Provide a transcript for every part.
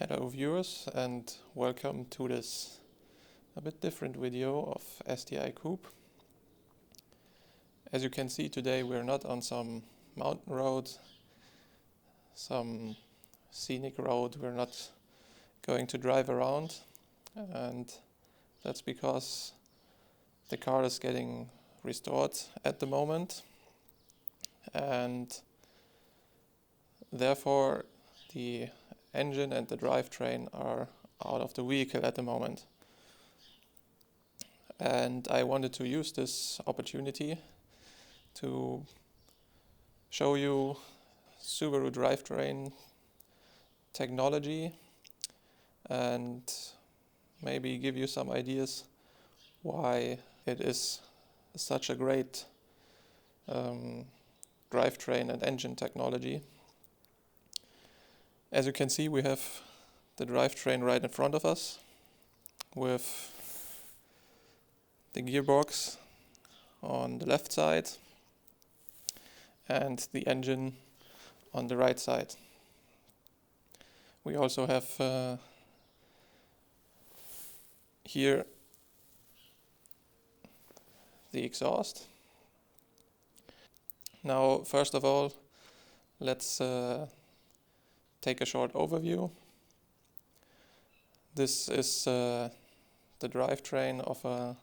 Hello viewers, and welcome to this a bit different video of STI Coupe. As you can see, today we're not on some mountain road, some scenic road. We're not going to drive around, and that's because the car is getting restored at the moment, and therefore the engine and the drivetrain are out of the vehicle at the moment. And I wanted to use this opportunity to show you Subaru drivetrain technology and maybe give you some ideas why it is such a great drivetrain and engine technology. As you can see, we have the drivetrain right in front of us with the gearbox on the left side and the engine on the right side. We also have here the exhaust. Now, first of all, let's take a short overview. This is the drivetrain of a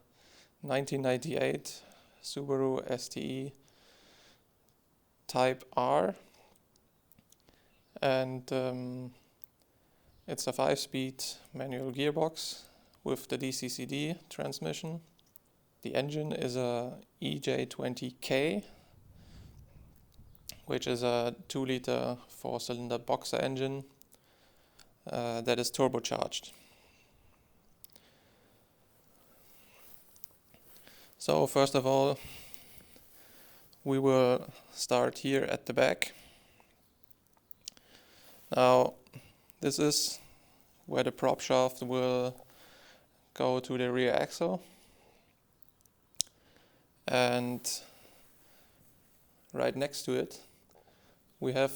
1998 Subaru STE Type R, and it's a 5-speed manual gearbox with the DCCD transmission. The engine is a EJ20K, which is a 2-liter 4-cylinder boxer engine that is turbocharged. So first of all, we will start here at the back. Now, this is where the prop shaft will go to the rear axle, and right next to it we have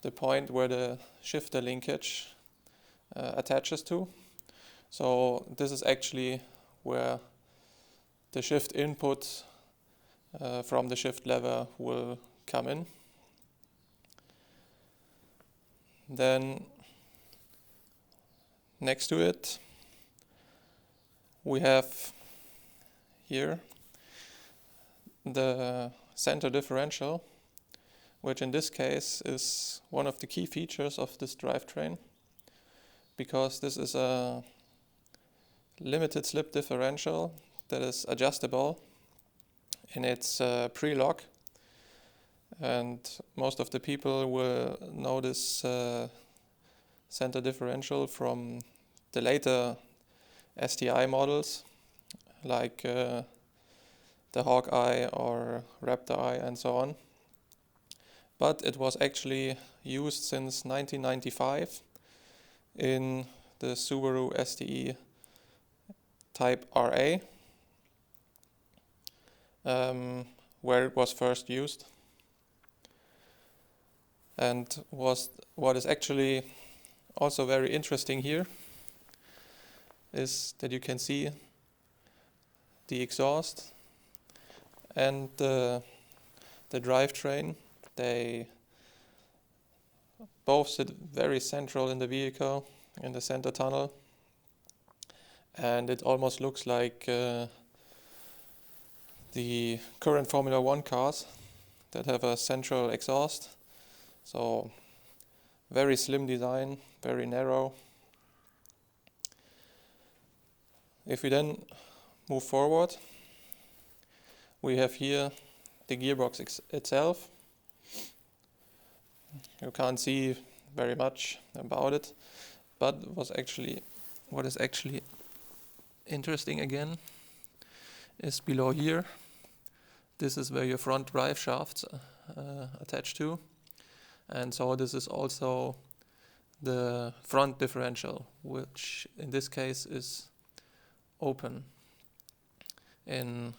the point where the shifter linkage attaches to. So this is actually where the shift input from the shift lever will come in. Then next to it we have here the center differential, which in this case is one of the key features of this drivetrain, because this is a limited slip differential that is adjustable in its pre-lock, and most of the people will know this center differential from the later STI models like the Hawkeye or Raptor Eye and so on. But it was actually used since 1995 in the Subaru STE Type RA, where it was first used. And what is actually also very interesting here is that you can see the exhaust and the drivetrain. They both sit very central in the vehicle, in the center tunnel, and it almost looks like the current Formula 1 cars that have a central exhaust. So very slim design, very narrow. If we then move forward, we have here the gearbox itself. You can't see very much about it, but what is actually interesting again is below here. This is where your front drive shafts attach to, and so this is also the front differential, which in this case is open. In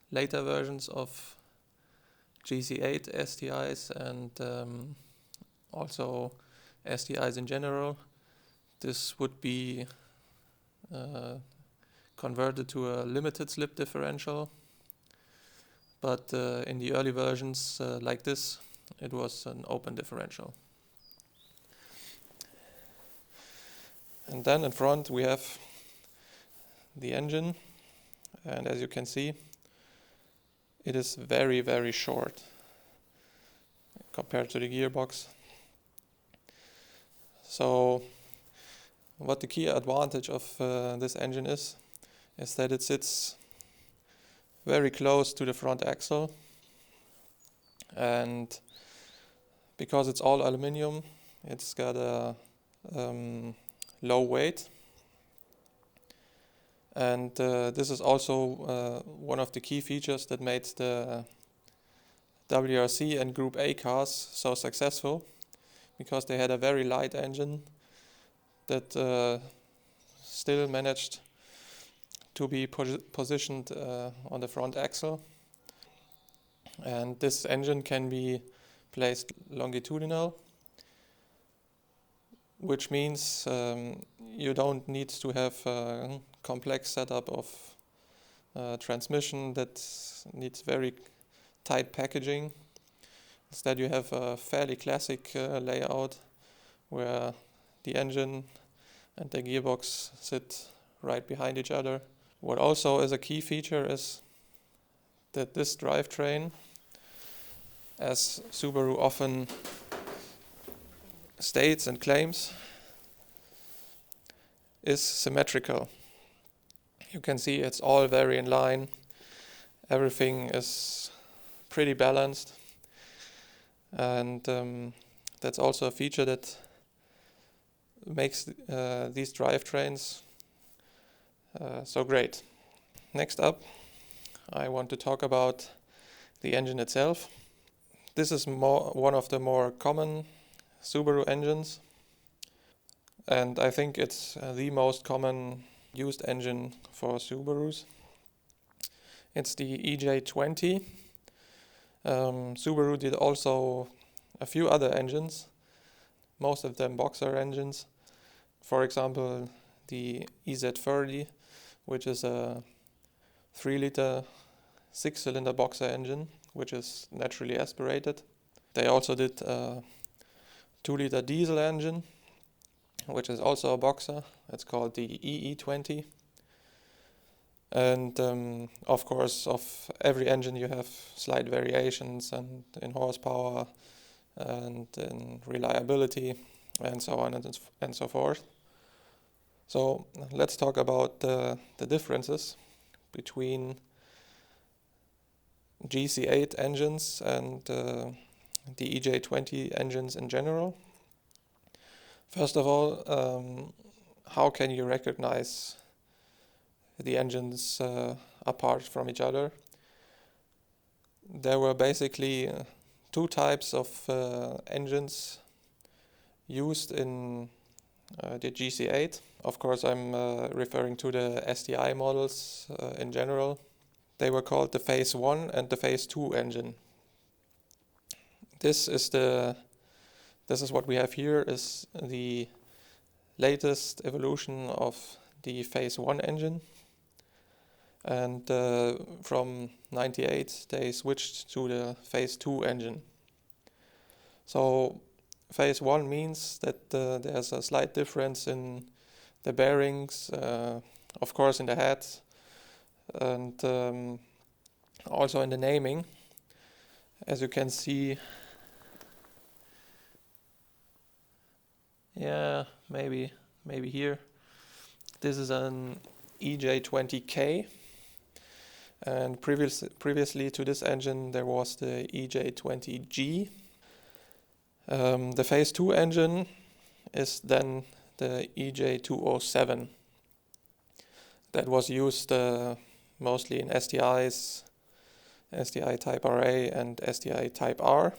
later versions of GC8 STIs and also STIs in general, this would be converted to a limited slip differential. But in the early versions like this, it was an open differential. And then in front we have the engine, and as you can see, it is very, very short compared to the gearbox. So what the key advantage of this engine is that it sits very close to the front axle, and because it's all aluminium, it's got a low weight, and this is also one of the key features that made the WRC and Group A cars so successful, because they had a very light engine that still managed to be positioned on the front axle. And this engine can be placed longitudinal, which means you don't need to have a complex setup of transmission that needs very tight packaging. Instead, you have a fairly classic layout where the engine and the gearbox sit right behind each other. What also is a key feature is that this drivetrain, as Subaru often states and claims, is symmetrical. You can see it's all very in line. Everything is pretty balanced. And that's also a feature that makes these drivetrains so great. Next up, I want to talk about the engine itself. This is one of the more common Subaru engines, and I think it's the most common used engine for Subarus. It's the EJ20. Subaru did also a few other engines, most of them boxer engines. For example, the EZ30, which is a 3-liter 6-cylinder boxer engine, which is naturally aspirated. They also did a 2-liter diesel engine, which is also a boxer. It's called the EE20. And of course, of every engine you have slight variations and in horsepower and in reliability and so on and so forth. So let's talk about the differences between GC8 engines and the EJ20 engines in general. First of all, how can you recognize the engines apart from each other? There were basically two types of engines used in the GC8. Of course, I'm referring to the STI models in general. They were called the Phase 1 and the Phase 2 engine. This is what we have here, is the latest evolution of the Phase 1 engine. And from 98 they switched to the Phase 2 engine. So Phase 1 means that there's a slight difference in the bearings, of course in the head, and also in the naming. As you can see, maybe here, this is an EJ20K, and previously to this engine there was the EJ20G. The Phase 2 engine is then the EJ207. That was used mostly in STIs, STI Type RA and STI Type R.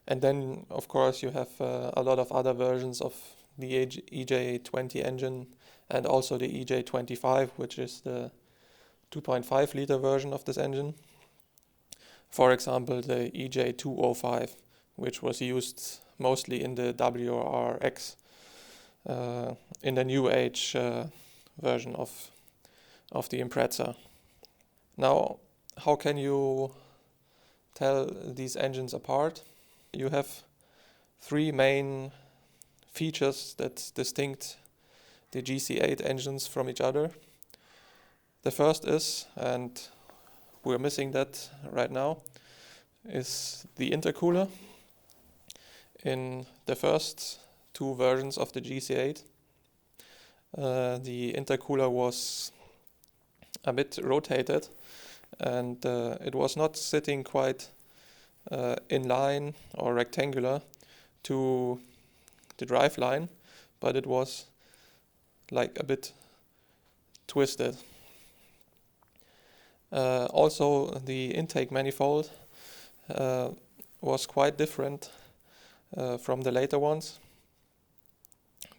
And then, of course, you have a lot of other versions of the EJ20 engine, and also the EJ25, which is the 2.5 liter version of this engine. For example, the EJ2005, which was used mostly in the WRX, in the new age version of the Impreza. Now, how can you tell these engines apart? You have three main features that distinct the GC8 engines from each other. The first is, and we're missing that right now, is the intercooler. In the first two versions of the GC8, the intercooler was a bit rotated, and it was not sitting quite in line or rectangular to the drive line, but it was like a bit twisted. Also, the intake manifold was quite different from the later ones,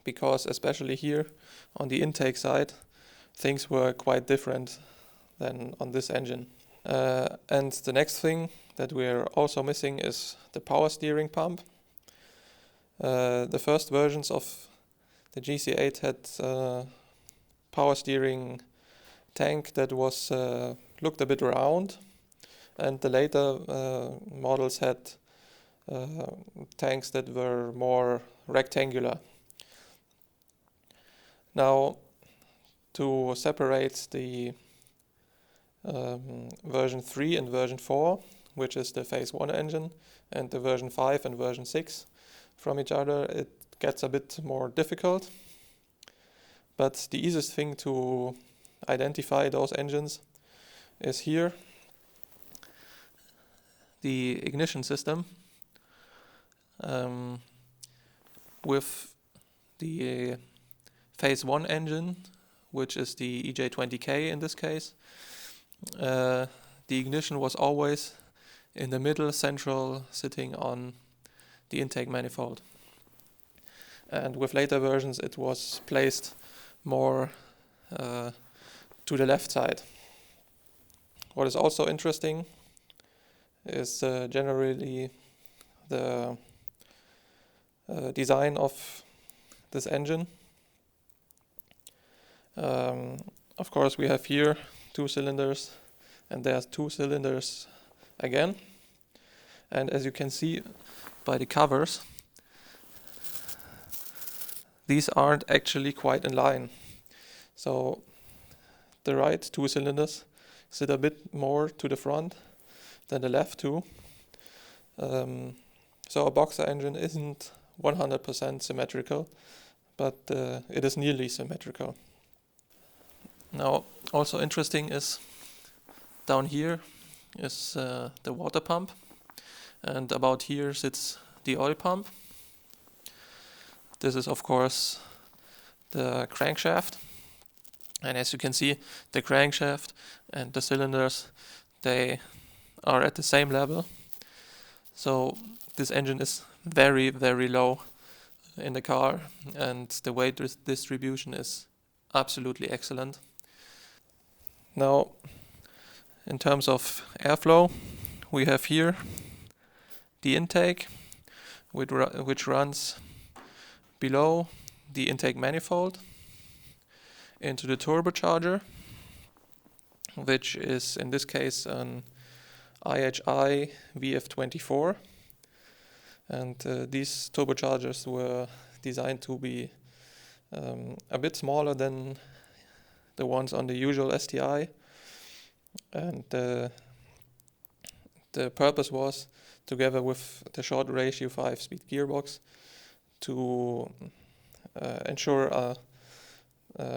because especially here on the intake side, things were quite different than on this engine. And the next thing that we're also missing is the power steering pump. The first versions of the GC8 had power steering tank that was looked a bit round, and the later models had tanks that were more rectangular. Now, to separate the version 3 and version 4, which is the phase 1 engine, and the version 5 and version 6 from each other, it gets a bit more difficult. But the easiest thing to identify those engines is here, the ignition system. With the phase 1 engine, which is the EJ20K in this case, the ignition was always in the middle, central, sitting on the intake manifold. And with later versions it was placed more to the left side. What is also interesting is generally the design of this engine. Of course, we have here 2 cylinders, and there's 2 cylinders again. And as you can see by the covers, these aren't actually quite in line. So the right 2 cylinders sit a bit more to the front than the left 2. So a boxer engine isn't 100% symmetrical, but it is nearly symmetrical. Now, also interesting is down here is the water pump, and about here sits the oil pump. This is of course the crankshaft, and as you can see, the crankshaft and the cylinders, they are at the same level. So this engine is very, very low in the car, and the weight distribution is absolutely excellent. Now, in terms of airflow, we have here the intake, which runs below the intake manifold into the turbocharger, which is in this case an IHI VF24. And these turbochargers were designed to be a bit smaller than the ones on the usual STI, and the purpose was, together with the short ratio 5-speed gearbox, to ensure a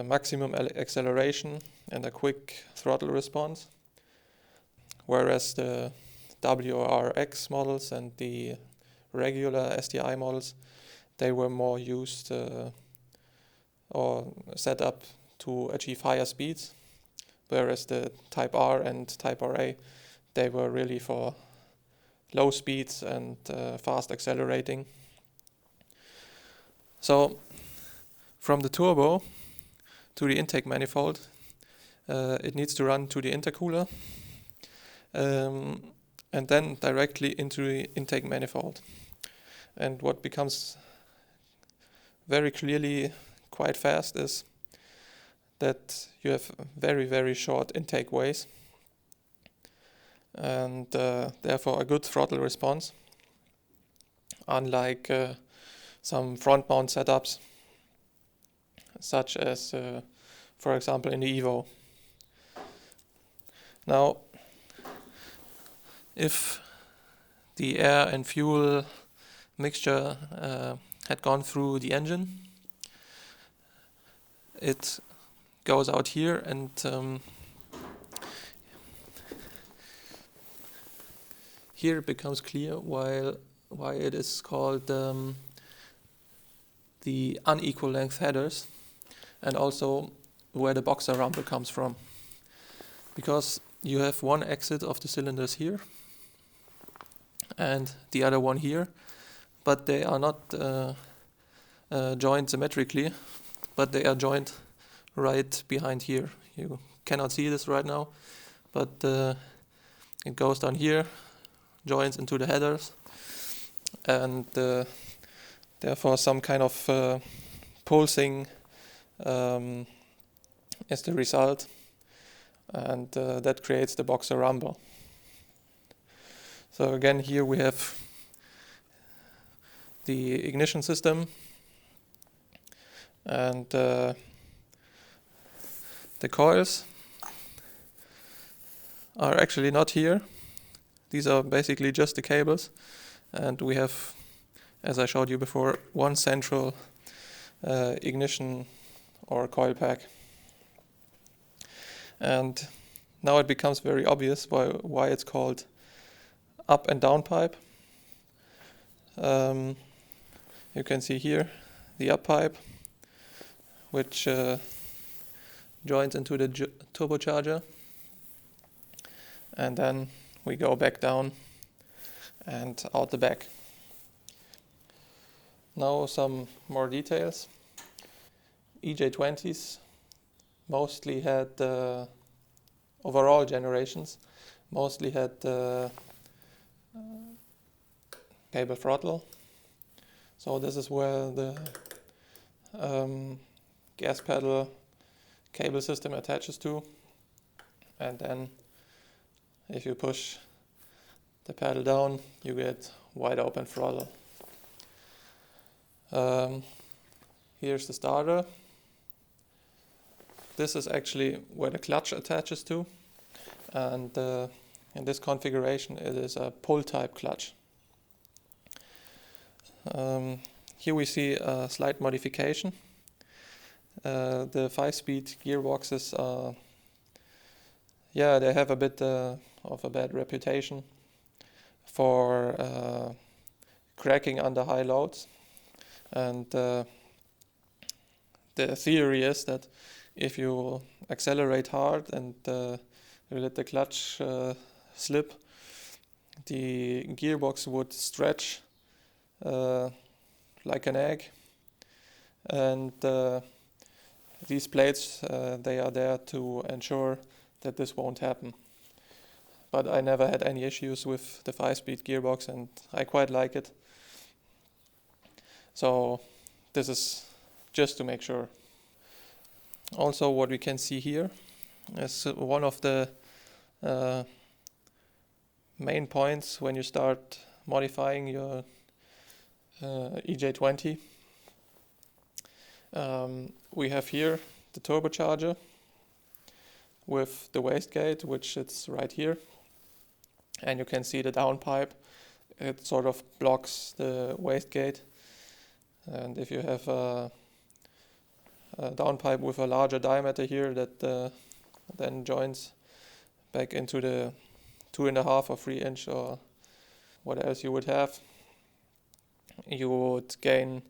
maximum acceleration and a quick throttle response, whereas the WRX models and the regular STI models, they were more used or set up to achieve higher speeds, whereas the Type R and Type RA, they were really for low speeds and fast accelerating. So from the turbo to the intake manifold, it needs to run to the intercooler. and then directly into the intake manifold. And what becomes very clearly quite fast is that you have very, very short intake ways, and therefore a good throttle response, unlike some front mount setups, such as for example in the Evo. Now, if the air and fuel mixture had gone through the engine, it goes out here, and here it becomes clear why it is called the unequal length headers, and also where the boxer rumble comes from. Because you have one exit of the cylinders here and the other one here, but they are not joined symmetrically, but they are joined right behind here. You cannot see this right now, but it goes down here, joins into the headers, and therefore some kind of pulsing is the result, and that creates the boxer rumble. So again, here we have the ignition system, and the coils are actually not here. These are basically just the cables, and we have, as I showed you before, one central ignition or coil pack. And now it becomes very obvious why it's called up and down pipe. You can see here the up pipe, which joins into the turbocharger, and then we go back down and out the back. Now some more details. EJ20s mostly had overall generations mostly had cable throttle. So this is where the gas pedal cable system attaches to, and then if you push the pedal down, you get wide open throttle. Here's the starter. This is actually where the clutch attaches to, and in this configuration it is a pull type clutch. Here we see a slight modification. The 5-speed gearboxes are, they have a bit of a bad reputation for cracking under high loads, and the theory is that if you accelerate hard and you let the clutch slip, the gearbox would stretch like an egg, and these plates they are there to ensure that this won't happen. But I never had any issues with the 5-speed gearbox, and I quite like it. So this is just to make sure. Also, what we can see here is one of the main points when you start modifying your EJ20. We have here the turbocharger with the wastegate, which sits right here, and you can see the downpipe. It sort of blocks the wastegate, and if you have a downpipe with a larger diameter here that then joins back into the 2.5 or 3 inch or what else you would have, you would gain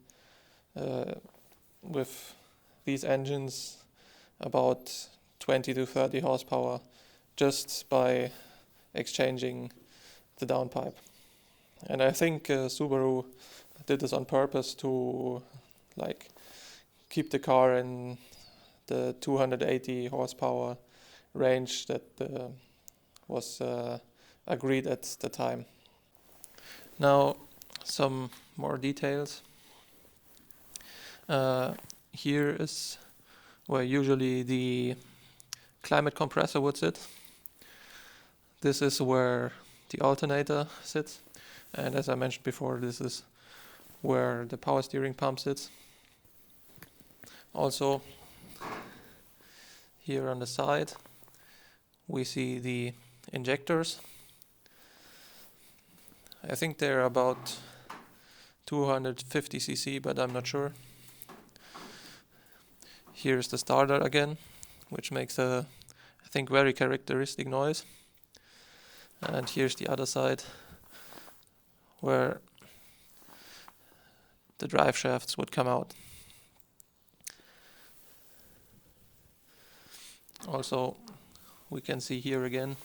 with these engines about 20 to 30 horsepower just by exchanging the downpipe. And I think Subaru did this on purpose to keep the car in the 280 horsepower range that was agreed at the time. Now some more details. Here is where usually the climate compressor would sit. This is where the alternator sits, and as I mentioned before, this is where the power steering pump sits. Also, here on the side we see the injectors. I think they're about 250 cc, but I'm not sure. Here's the starter again, which makes a, I think, very characteristic noise. And here's the other side, where the drive shafts would come out. Also, we can see here again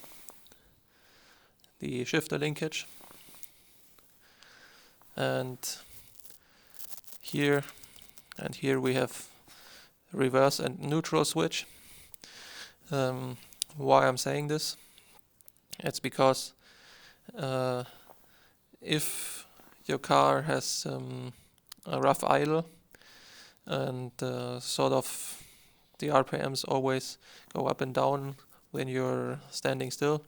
the shifter linkage. And here we have reverse and neutral switch. Why I'm saying this? It's because if your car has a rough idle and sort of the RPMs always go up and down when you're standing still,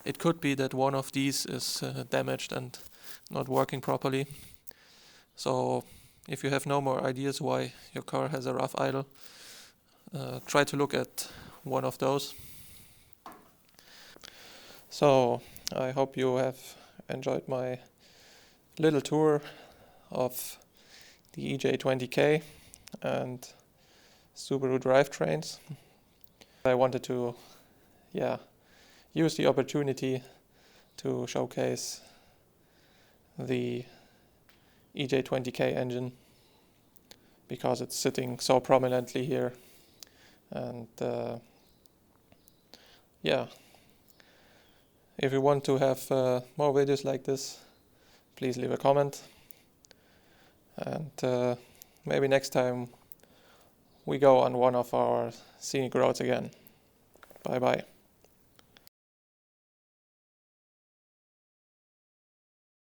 it could be that one of these is damaged and not working properly. So if you have no more ideas why your car has a rough idle, try to look at one of those. So I hope you have enjoyed my little tour of the EJ20K and Subaru drivetrains. I wanted to use the opportunity to showcase the EJ20K engine because it's sitting so prominently here. And if you want to have more videos like this, please leave a comment, and maybe next time we go on one of our scenic roads again. Bye bye.